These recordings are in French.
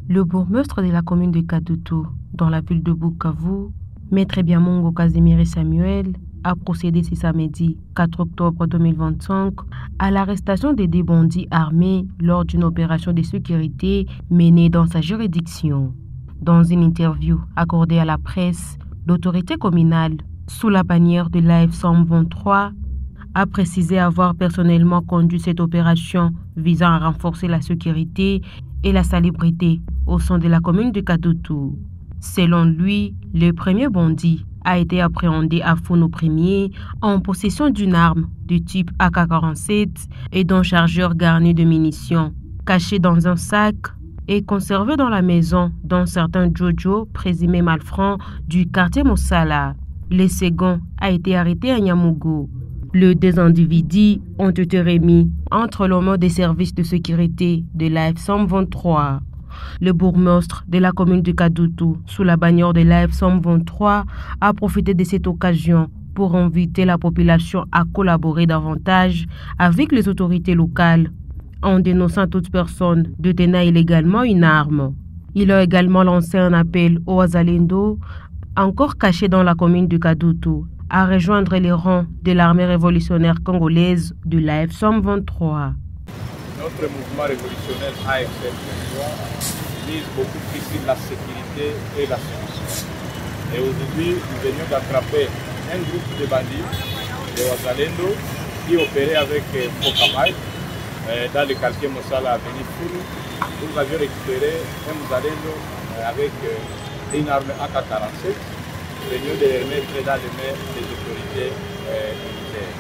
Le bourgmestre de la commune de Kadutu, dans la ville de Bukavu, Maître Biamongo Casimir Samuel, a procédé ce samedi 4 octobre 2025 à l'arrestation des deux bandits armés lors d'une opération de sécurité menée dans sa juridiction. Dans une interview accordée à la presse, l'autorité communale, sous la bannière de l'AF 123, a précisé avoir personnellement conduit cette opération visant à renforcer la sécurité et la salubrité au sein de la commune de Kadutu. Selon lui, le premier bandit a été appréhendé à Founo Premier en possession d'une arme du type AK-47 et d'un chargeur garni de munitions, caché dans un sac et conservé dans la maison d'un certain Jojo, présumé malfrant du quartier Moussala. Le second a été arrêté à Nyamugo. Les deux individus ont été remis entre les mains des services de sécurité de l'AF 123. Le bourgmestre de la commune de Kadutu, sous la bannière de l'AF 123, a profité de cette occasion pour inviter la population à collaborer davantage avec les autorités locales, en dénonçant toute personne détenant illégalement une arme. Il a également lancé un appel aux Wazalendo, encore cachés dans la commune de Kadutu, à rejoindre les rangs de l'armée révolutionnaire congolaise de l'AF 123. Notre mouvement révolutionnaire AFC mise beaucoup plus sur la sécurité et la solution. Et aujourd'hui, nous venions d'attraper un groupe de bandits, de Wazalendo, qui opérait avec Pokamai dans le quartier Moussala à Benifuru. Nous avions récupéré un Wazalendo avec une arme AK-47. Nous venions de les mettre dans les mains des autorités militaires.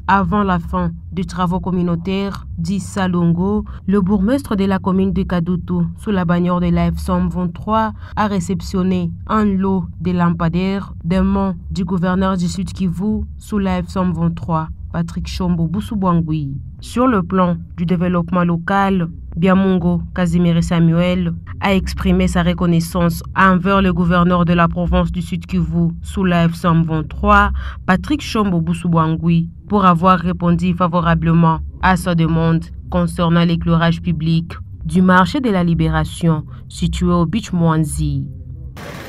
Avant la fin des travaux communautaires, dit Salongo, le bourgmestre de la commune de Kadutu, sous la bannière de l'AF 123, a réceptionné un lot de lampadaires des mains du gouverneur du Sud Kivu sous l'AF 123, Patrick Chombo Boussoubouangui. Sur le plan du développement local, Biamongo Casimir Samuel a exprimé sa reconnaissance envers le gouverneur de la province du Sud Kivu sous l'AF 123, Patrick Chombo Boussoubouangui, pour avoir répondu favorablement à sa demande concernant l'éclairage public du marché de la Libération situé au Beach Mwanzi.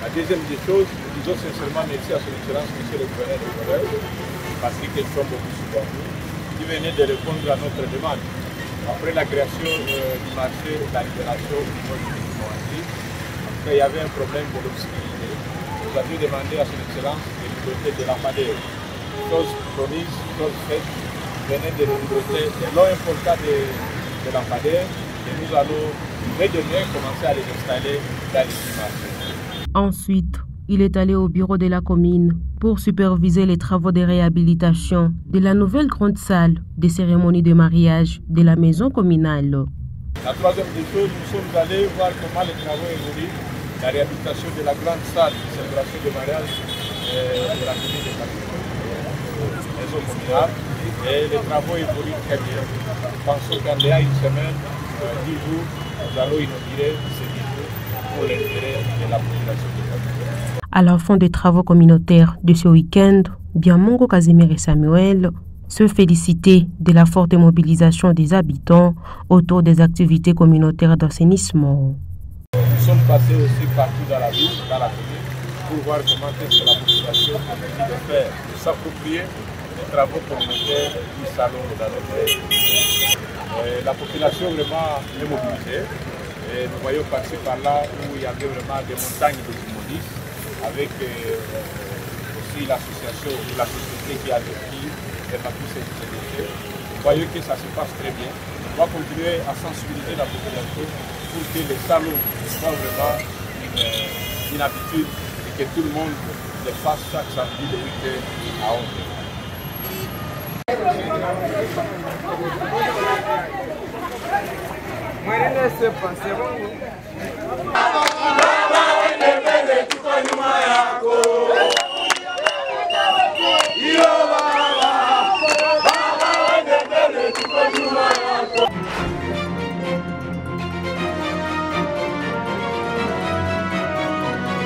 La deuxième des choses, nous disons sincèrement merci à son excellence, monsieur le gouverneur de Gorée, Patrick Chombo Boussoubouangui, qui venait de répondre à notre demande. Après la création du marché de la Libération au niveau du Beach Mwanzi, il y avait un problème de l'obscurité. Nous avions demandé à son excellence de nous doter de lampadaires. Chose promise, chose faite, venait de nous doter de l'eau importante de lampadaires et nous allons dès demain commencer à les installer dans les marchés. Ensuite, il est allé au bureau de la commune pour superviser les travaux de réhabilitation de la nouvelle grande salle des cérémonies de mariage de la maison communale. La troisième des choses, nous sommes allés voir comment les travaux évoluent, la réhabilitation de la grande salle de célébration de mariage de la commune de Kadutu. Et les travaux évoluent très bien. Nous pensons qu'en une semaine, 10 jours, nous allons inaugurer ces 10 jours pour l'intérêt de la population de Kadutu. À la fin des travaux communautaires de ce week-end, Biamongo Casimir Samuel se félicitait de la forte mobilisation des habitants autour des activités communautaires d'assainissement. Nous sommes passés aussi partout dans la ville, dans la commune, pour voir comment est-ce que la population a envie de faire, de s'approprier les travaux communautaires du salon dans notre pays. La population vraiment est mobilisée. Et nous voyons passer par là où il y avait vraiment des montagnes de immobiles avec aussi l'association ou la société qui a depuis tous ces déchets. Nous voyons que ça se passe très bien. On va continuer à sensibiliser la population pour que les salons soient vraiment une habitude et que tout le monde le fasse chaque samedi de 8h à 11h. Baba,